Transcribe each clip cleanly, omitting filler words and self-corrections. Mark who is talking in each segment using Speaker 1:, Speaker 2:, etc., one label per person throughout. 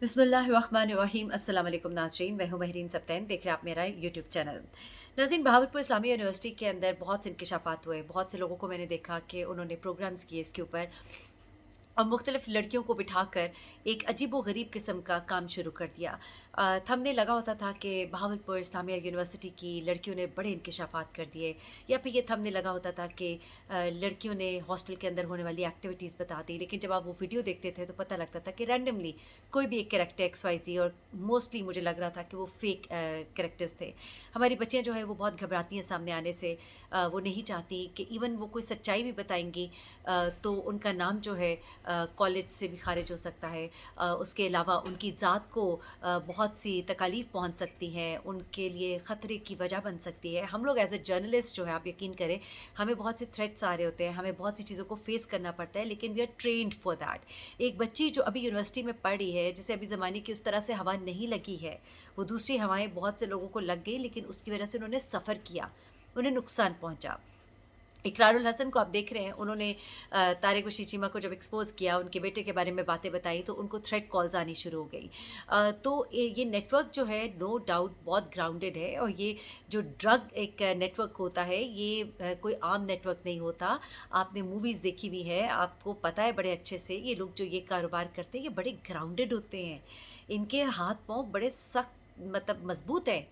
Speaker 1: बिस्मिल्लाहिर्रहमानिर्रहीम। अस्सलाम वालेकुम नाज़रीन, मैं हूँ महरीन सब्तैन, देख रहे हैं आप मेरा यूट्यूब चैनल। नाज़रीन, बहावलपुर इस्लामिया यूनिवर्सिटी के अंदर बहुत से इंकशाफात हुए, बहुत से लोगों को मैंने देखा कि उन्होंने प्रोग्राम्स किए इसके ऊपर और मुख्तलिफ़ लड़कियों को बिठाकर एक अजीब व गरीब किस्म का काम शुरू कर दिया। थंबनेल लगा होता था कि बहावलपुर इस्लामिया यूनिवर्सिटी की लड़कियों ने बड़े इंकशाफात कर दिए, या फिर ये थंबनेल लगा होता था कि लड़कियों ने हॉस्टल के अंदर होने वाली एक्टिविटीज़ बता दी। लेकिन जब आप वो वीडियो देखते थे तो पता लगता था कि रैंडमली कोई भी एक कैरेक्टर एक्स वाई जी, और मोस्टली मुझे लग रहा था कि वो फेक कैरेक्टर्स थे। हमारी बच्चियाँ जो है वो बहुत घबराती हैं सामने आने से। वो नहीं चाहती कि इवन वो कोई सच्चाई भी बताएंगी तो उनका नाम जो है कॉलेज से भी खारिज हो सकता है। उसके अलावा उनकी ज़ात को बहुत सी तकालीफ़ पहुंच सकती हैं, उनके लिए ख़तरे की वजह बन सकती है। हम लोग एज़ अ जर्नलिस्ट जो है, आप यकीन करें, हमें बहुत से थ्रेट्स आ रहे होते हैं, हमें बहुत सी चीज़ों को फ़ेस करना पड़ता है, लेकिन we are trained for that. एक बच्ची जो अभी यूनिवर्सिटी में पढ़ रही है, जिसे अभी ज़माने की उस तरह से हवा नहीं लगी है, वो दूसरी हवाएँ बहुत से लोगों को लग गई, लेकिन उसकी वजह से उन्होंने सफ़र किया, उन्हें नुकसान पहुंचा। इकरारुल हसन को आप देख रहे हैं, उन्होंने तारिक बशीर चीमा को जब एक्सपोज़ किया, उनके बेटे के बारे में बातें बताई, तो उनको थ्रेट कॉल्स आनी शुरू हो गई। तो ये नेटवर्क जो है नो डाउट बहुत ग्राउंडेड है, और ये जो ड्रग एक नेटवर्क होता है, ये कोई आम नेटवर्क नहीं होता। आपने मूवीज़ देखी हुई है, आपको पता है बड़े अच्छे से, ये लोग जो ये कारोबार करते हैं ये बड़े ग्राउंडेड होते हैं। इनके हाथ पाँव बड़े सख्त, मतलब मज़बूत हैं।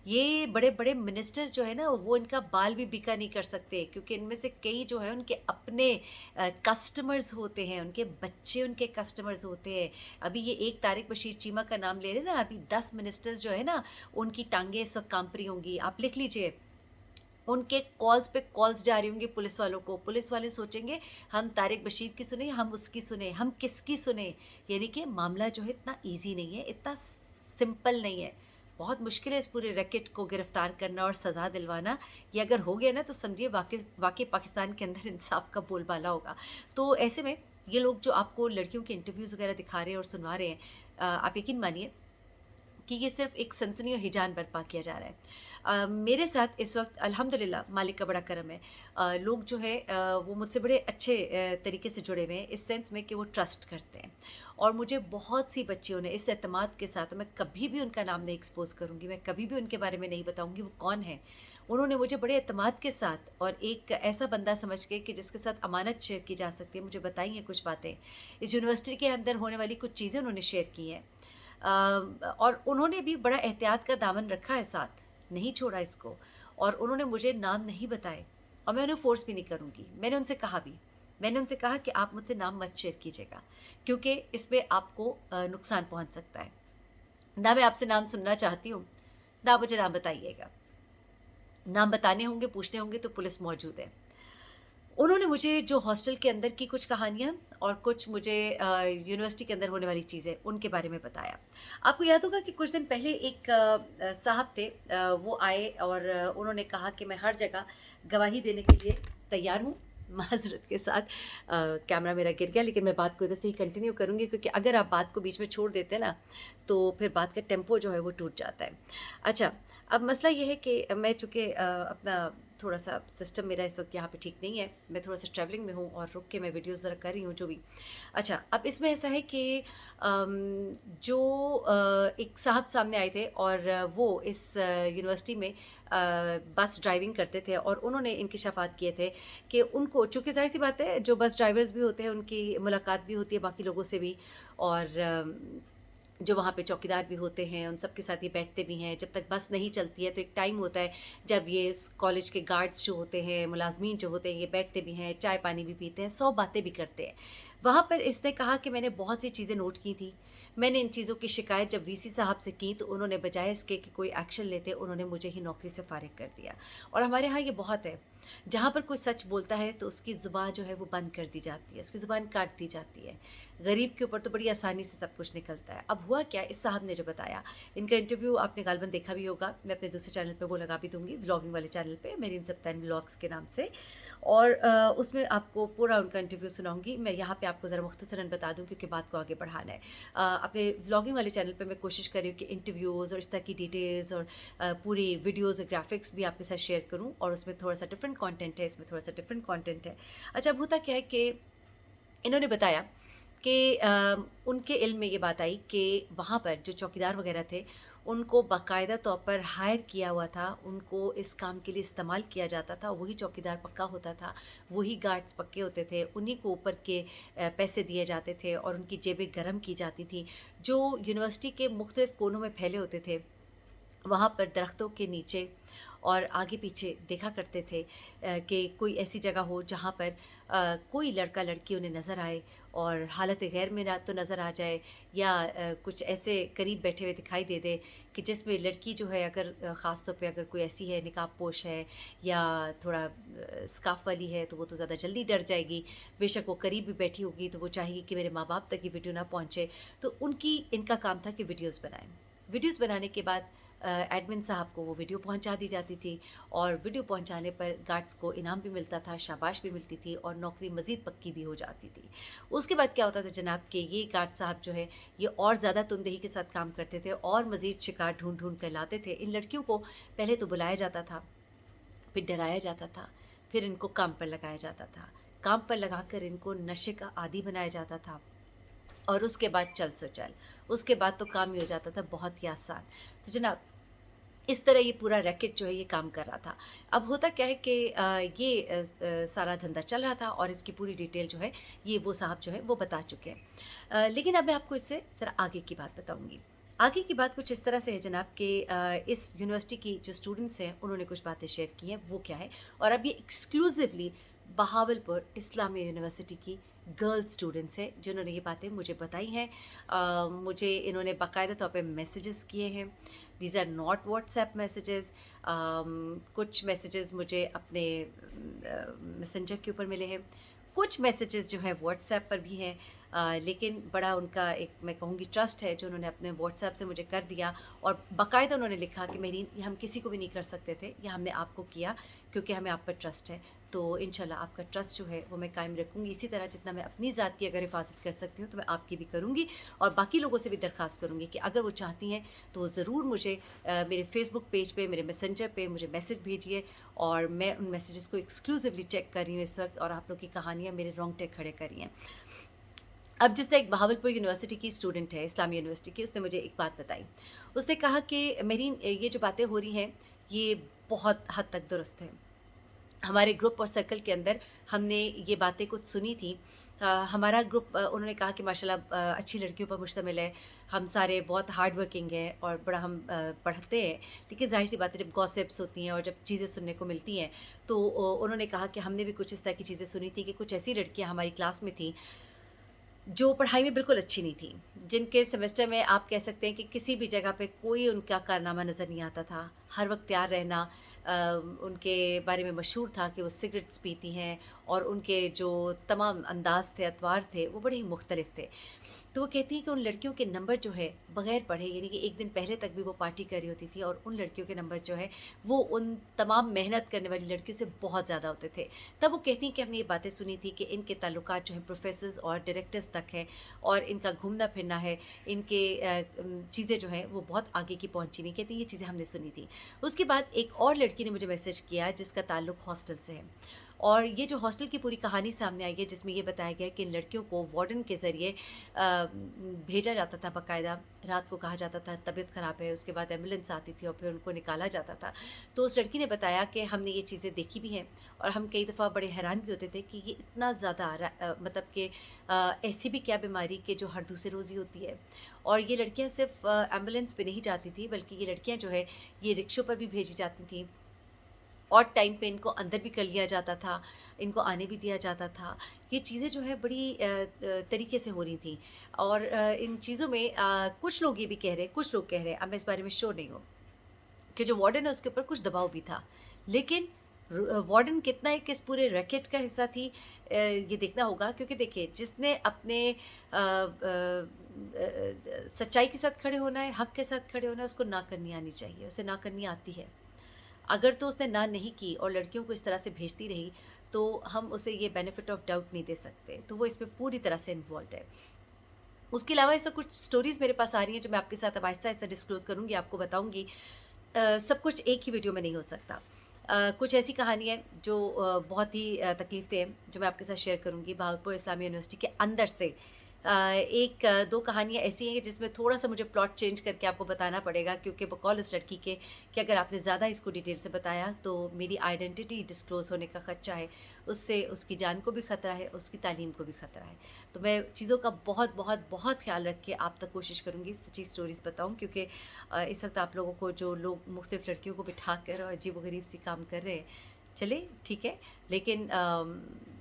Speaker 1: ये बड़े-बड़े मिनिस्टर्स जो है ना, वो इनका बाल भी बीका नहीं कर सकते, क्योंकि इनमें से कई जो है उनके अपने कस्टमर्स होते हैं, उनके बच्चे उनके कस्टमर्स होते हैं। अभी ये एक तारिक बशीर चीमा का नाम ले रहे हैं ना, अभी 10 मिनिस्टर्स जो है ना, उनकी टाँगें इस वक़्त काँप रही होंगी। आप लिख लीजिए, उनके कॉल्स पे कॉल्स जा रही होंगी पुलिस वालों को। पुलिस वाले सोचेंगे हम तारिक बशीर की सुने, हम उसकी सुने, हम किसकी सुने? यानी कि मामला जो है इतना ईज़ी नहीं है, इतना सिंपल नहीं है। बहुत मुश्किल है इस पूरे रैकेट को गिरफ़्तार करना और सज़ा दिलवाना। ये अगर हो गया ना, तो समझिए वाक़ई पाकिस्तान के अंदर इंसाफ़ का बोलबाला होगा। तो ऐसे में ये लोग जो आपको लड़कियों के इंटरव्यूज़ वग़ैरह दिखा रहे हैं और सुनवा रहे हैं, आप यकीन मानिए कि ये सिर्फ़ एक सनसनी और हिजान बर्पा किया जा रहा है। मेरे साथ इस वक़्त अल्हम्दुलिल्लाह मालिक का बड़ा करम है। लोग जो है वो मुझसे बड़े अच्छे तरीके से जुड़े हुए हैं, इस सेंस में कि वो ट्रस्ट करते हैं। और मुझे बहुत सी बच्चियों ने इस एतमाद के साथ, मैं कभी भी उनका नाम नहीं एक्सपोज़ करूँगी, मैं कभी भी उनके बारे में नहीं बताऊँगी वो कौन है। उन्होंने मुझे बड़े एतमाद के साथ और एक ऐसा बंदा समझ के कि जिसके साथ अमानत शेयर की जा सकती है, मुझे बताई हैं कुछ बातें। इस यूनिवर्सिटी के अंदर होने वाली कुछ चीज़ें उन्होंने शेयर की हैं। और उन्होंने भी बड़ा एहतियात का दामन रखा है साथ, नहीं छोड़ा इसको, और उन्होंने मुझे नाम नहीं बताए, और मैं उन्हें फ़ोर्स भी नहीं करूँगी। मैंने उनसे कहा भी, मैंने उनसे कहा कि आप मुझसे नाम मत शेयर कीजिएगा, क्योंकि इसमें आपको नुकसान पहुँच सकता है। ना मैं आपसे नाम सुनना चाहती हूँ, ना आप मुझे नाम बताइएगा। नाम बताने होंगे, पूछने होंगे तो पुलिस मौजूद है। उन्होंने मुझे जो हॉस्टल के अंदर की कुछ कहानियाँ और कुछ मुझे यूनिवर्सिटी के अंदर होने वाली चीज़ें, उनके बारे में बताया। आपको याद होगा कि कुछ दिन पहले एक साहब थे, वो आए और उन्होंने कहा कि मैं हर जगह गवाही देने के लिए तैयार हूँ। माज़रत के साथ कैमरा मेरा गिर गया, लेकिन मैं बात को इधर से ही कंटिन्यू करूँगी, क्योंकि अगर आप बात को बीच में छोड़ देते हैं ना, तो फिर बात का टेम्पो जो है वो टूट जाता है। अच्छा, अब मसला ये है कि मैं चूँकि अपना थोड़ा-सा सिस्टम मेरा इस वक़्त यहाँ पे ठीक नहीं है। मैं थोड़ा-सा ट्रैवलिंग में हूँ और रुक के मैं वीडियोज़ ज़रा कर रही हूँ जो भी। अच्छा, अब इसमें ऐसा है कि जो एक साहब सामने आए थे, और वो इस यूनिवर्सिटी में बस ड्राइविंग करते थे, और उन्होंने इंकशाफ़ात किए थे कि उनको, चूँकि ज़ाहिर-सी बात है, जो बस ड्राइवर्स भी होते हैं उनकी मुलाकात भी होती है बाकी लोगों से भी, और जो वहाँ पे चौकीदार भी होते हैं, उन सब के साथ ये बैठते भी हैं। जब तक बस नहीं चलती है तो एक टाइम होता है जब ये कॉलेज के गार्ड्स जो होते हैं, मुलाज़मीन जो होते हैं, ये बैठते भी हैं, चाय पानी भी पीते हैं, 100 बातें भी करते हैं। वहाँ पर इसने कहा कि मैंने बहुत सी चीज़ें नोट की थी। मैंने इन चीज़ों की शिकायत जब वीसी साहब से की, तो उन्होंने बजाय इसके कि कोई एक्शन लेते, उन्होंने मुझे ही नौकरी से फ़ारिग कर दिया। और हमारे यहाँ ये बहुत है, जहाँ पर कोई सच बोलता है तो उसकी ज़ुबान जो है वो बंद कर दी जाती है, उसकी ज़ुबान काट दी जाती है। गरीब के ऊपर तो बड़ी आसानी से सब कुछ निकलता है। अब हुआ क्या, इस साहब ने जो बताया, इनका इंटरव्यू आपने गालबन देखा भी होगा, मैं अपने दूसरे चैनल पे वो लगा भी दूँगी, व्लॉगिंग वाले चैनल पे, मेरीन सब्तैन व्लॉग्स के नाम से। और उसमें आपको पूरा उनका इंटरव्यू सुनाऊँगी। मैं यहाँ पे आपको ज़रा मुख्तसरन बता दूँ, क्योंकि बात को आगे बढ़ाना है। अपने व्लॉगिंग वाले चैनल पे मैं कोशिश कर रही हूँ कि इंटरव्यूज़ और इस तरह की डिटेल्स और पूरी वीडियोज़ और ग्राफिक्स भी आपके साथ शेयर करूँ, और उसमें थोड़ा-सा डिफरेंट कंटेंट है, इसमें थोड़ा-सा डिफरेंट कंटेंट है। अच्छा, अब होता क्या है कि इन्होंने बताया کہ उनके इल्म में ये बात आई कि वहाँ पर जो चौकीदार वगैरह थे, उनको बाकायदा तौर पर हायर किया हुआ था, उनको इस काम के लिए इस्तेमाल किया जाता था। वही चौकीदार पक्का होता था, वही गार्ड्स पक्के होते थे, उन्हीं को ऊपर के पैसे दिए जाते थे और उनकी जेबें गरम की जाती थी। जो यूनिवर्सिटी के मुख्तलिफ़ कोनों में फैले होते थे, वहाँ पर दरख्तों के नीचे और आगे पीछे देखा करते थे कि कोई ऐसी जगह हो जहाँ पर कोई लड़का लड़की उन्हें नज़र आए और हालत गैर में ना तो नज़र आ जाए, या कुछ ऐसे करीब बैठे हुए दिखाई दे दे कि जिसमें लड़की जो है, अगर ख़ास तौर पे अगर कोई ऐसी है निकाब पोश है या थोड़ा स्काफ वाली है, तो वो तो ज़्यादा जल्दी डर जाएगी। बेशक वो करीब भी बैठी होगी तो वो चाहेगी कि मेरे माँ बाप तक ये वीडियो ना पहुँचे। तो इनका काम था कि वीडियोज़ बनाएं। वीडियोज़ बनाने के बाद एडमिन साहब को वो वीडियो पहुंचा दी जाती थी और वीडियो पहुंचाने पर गार्ड्स को इनाम भी मिलता था, शाबाश भी मिलती थी और नौकरी मज़ीद पक्की भी हो जाती थी। उसके बाद क्या होता था जनाब कि ये गार्ड साहब जो है, ये और ज़्यादा तुंदही के साथ काम करते थे और मज़ीद शिकार ढूंढ ढूंढ कर लाते थे। इन लड़कियों को पहले तो बुलाया जाता था, फिर डराया जाता था, फिर इनको काम पर लगाया जाता था। काम पर लगाकर इनको नशे का आदी बनाया जाता था और उसके बाद चल सो चल, उसके बाद तो काम ही हो जाता था बहुत ही आसान। तो जनाब इस तरह ये पूरा रैकेट जो है ये काम कर रहा था। अब होता क्या है कि सारा धंधा चल रहा था और इसकी पूरी डिटेल जो है ये वो साहब जो है वो बता चुके हैं। लेकिन अब मैं आपको इससे ज़रा आगे की बात बताऊँगी। आगे की बात कुछ इस तरह से है जनाब कि इस यूनिवर्सिटी की जो स्टूडेंट्स हैं उन्होंने कुछ बातें शेयर की हैं, वो क्या है, और अब ये एक्सक्लूसिवली बहावलपुर इस्लामिया यूनिवर्सिटी की गर्ल स्टूडेंट्स हैं जिन्होंने ये बातें मुझे बताई हैं। मुझे इन्होंने बाकायदा तौर पे मैसेजेस किए हैं। These are not WhatsApp messages. कुछ मैसेजेस मुझे अपने मैसेंजर के ऊपर मिले हैं, कुछ मैसेजेस जो है व्हाट्सएप पर भी हैं। लेकिन बड़ा उनका एक मैं कहूँगी ट्रस्ट है जो उन्होंने अपने व्हाट्सएप से मुझे कर दिया और बाकायदा उन्होंने लिखा कि मेरीन, ये हम किसी को भी नहीं कर सकते थे, ये हमने आपको किया क्योंकि हमें आप पर ट्रस्ट है। तो इंशाल्लाह आपका ट्रस्ट जो है वो मैं कायम रखूँगी। इसी तरह जितना मैं अपनी ज़ात की अगर हिफाजत कर सकती हूँ तो मैं आपकी भी करूँगी और बाकी लोगों से भी दरख्वास्त करूँगी कि अगर वो चाहती हैं तो ज़रूर मुझे मेरे फेसबुक पेज पे, मेरे मैसेंजर पे मुझे मैसेज भेजिए और मैं उन मैसेजेस को एक्सक्लूसिवली चेक कर रही हूँ इस वक्त और आप लोग की कहानियाँ मेरे रोंगटे खड़े कर रही हैं। अब जिस तरह एक बहावलपुर यूनिवर्सिटी की स्टूडेंट है, इस्लामी यूनिवर्सिटी की, उसने मुझे एक बात बताई। उसने कहा कि मेरी ये जो बातें हो रही हैं ये बहुत हद तक दुरुस्त है। हमारे ग्रुप और सर्कल के अंदर हमने ये बातें कुछ सुनी थी। हमारा ग्रुप, उन्होंने कहा कि माशाल्लाह अच्छी लड़कियों पर मुश्तमिल है, हम सारे बहुत हार्ड वर्किंग हैं और बड़ा हम पढ़ते हैं। लेकिन ज़ाहिर सी बात है जब गॉसिप्स होती हैं और जब चीज़ें सुनने को मिलती हैं तो उन्होंने कहा कि हमने भी कुछ इस तरह की चीज़ें सुनी थी कि कुछ ऐसी लड़कियां हमारी क्लास में थी जो पढ़ाई में बिल्कुल अच्छी नहीं थी, जिनके सेमेस्टर में आप कह सकते हैं कि किसी भी जगह पे कोई उनका कारनामा नज़र नहीं आता था। हर वक्त तैयार रहना, उनके बारे में मशहूर था कि वो सिगरेट्स पीती हैं और उनके जो तमाम अंदाज़ थे, अतवार थे, वो बड़े ही मुख्तलिफ थे। तो वो कहती हैं कि उन लड़कियों के नंबर जो है बग़ैर पढ़े, यानी कि एक दिन पहले तक भी वो पार्टी कर रही होती थी और उन लड़कियों के नंबर जो है वो उन तमाम मेहनत करने वाली लड़कियों से बहुत ज़्यादा होते थे। तब वो कहती हैं कि हमने ये बातें सुनी थी कि इनके ताल्लुकात जो हैं प्रोफ़ेसर्स और डायरेक्टर्स तक है और इनका घूमना फिरना है, इनके चीज़ें जो हैं वो बहुत आगे की पहुँची हुई। कहती हैं ये चीज़ें हमने सुनी थी। उसके बाद एक और लड़की ने मुझे मैसेज किया जिसका ताल्लुक़ हॉस्टल से है और ये जो हॉस्टल की पूरी कहानी सामने आई है जिसमें ये बताया गया कि इन लड़कियों को वार्डन के ज़रिए भेजा जाता था। बाकायदा रात को कहा जाता था तबीयत ख़राब है, उसके बाद एम्बुलेंस आती थी और फिर उनको निकाला जाता था। तो उस लड़की ने बताया कि हमने ये चीज़ें देखी भी हैं और हम कई दफ़ा बड़े हैरान भी होते थे कि ये इतना ज़्यादा मतलब कि ऐसी भी क्या बीमारी कि जो हर दूसरे रोज़ ही होती है। और ये लड़कियाँ सिर्फ एम्बुलेंस पे नहीं जाती थी बल्कि ये लड़कियाँ जो है ये रिक्शों पर भी भेजी जाती थी और टाइम पे इनको अंदर भी कर लिया जाता था, इनको आने भी दिया जाता था। ये चीज़ें जो है बड़ी तरीके से हो रही थी और इन चीज़ों में कुछ लोग ये भी कह रहे हैं, कुछ लोग कह रहे हैं, अब मैं इस बारे में श्योर नहीं हूँ कि जो वार्डन है उसके ऊपर कुछ दबाव भी था। लेकिन वार्डन कितना एक इस पूरे रैकेट का हिस्सा थी ये देखना होगा, क्योंकि देखिए जिसने अपने सच्चाई के साथ खड़े होना है, हक़ के साथ खड़े होना है, उसको ना करनी आनी चाहिए, उसे ना करनी आती है। अगर तो उसने ना नहीं की और लड़कियों को इस तरह से भेजती रही तो हम उसे ये बेनिफिट ऑफ डाउट नहीं दे सकते। तो वो इसमें पूरी तरह से इन्वॉल्व है। उसके अलावा ऐसा कुछ स्टोरीज़ मेरे पास आ रही हैं जो मैं आपके साथ अब आहिस्ता-आहिस्ता डिस्क्लोज़ करूँगी, आपको बताऊँगी। सब कुछ एक ही वीडियो में नहीं हो सकता। कुछ ऐसी कहानी है जो बहुत ही तकलीफ़ देह है, जो मैं आपके साथ शेयर करूँगी। बहावलपुर इस्लामिया यूनिवर्सिटी के अंदर से एक दो कहानियाँ ऐसी हैं कि जिसमें थोड़ा-सा मुझे प्लॉट चेंज करके आपको बताना पड़ेगा, क्योंकि बकौल उस लड़की के कि अगर आपने ज़्यादा इसको डिटेल से बताया तो मेरी आइडेंटिटी डिस्क्लोज़ होने का खदशा है। उससे उसकी जान को भी खतरा है, उसकी तालीम को भी खतरा है। तो मैं चीज़ों का बहुत, बहुत, बहुत ख़्याल रख के आप तक कोशिश करूँगी सच्ची स्टोरीज़ बताऊँ, क्योंकि इस वक़्त आप लोगों को जो लोग मुख्तलिफ़ लड़कियों को बिठाकर और अजीब-ओ-गरीब सी काम कर रहे हैं, चले ठीक है, लेकिन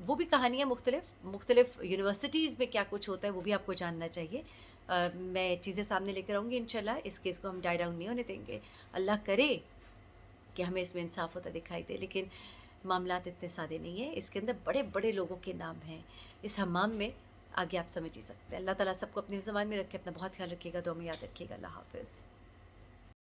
Speaker 1: वो भी कहानियाँ मुख्तलिफ़ यूनिवर्सिटीज़ में क्या कुछ होता है वो भी आपको जानना चाहिए। मैं चीज़ें सामने लेकर आऊँगी इंशाल्लाह, इस केस को हम डाई डाउन नहीं होने देंगे। अल्लाह करे कि हमें इसमें इंसाफ़ होता दिखाई दे, लेकिन मामलात इतने सादे नहीं हैं, इसके अंदर बड़े-बड़े लोगों के नाम हैं। इस हम्माम में आगे आप समझ ही सकते हैं। अल्लाह ताला सबको अपने ज़बान में रखे, अपना बहुत ख़्याल रखिएगा, दुआ में याद रखिएगा। अल्लाह हाफ़िज़।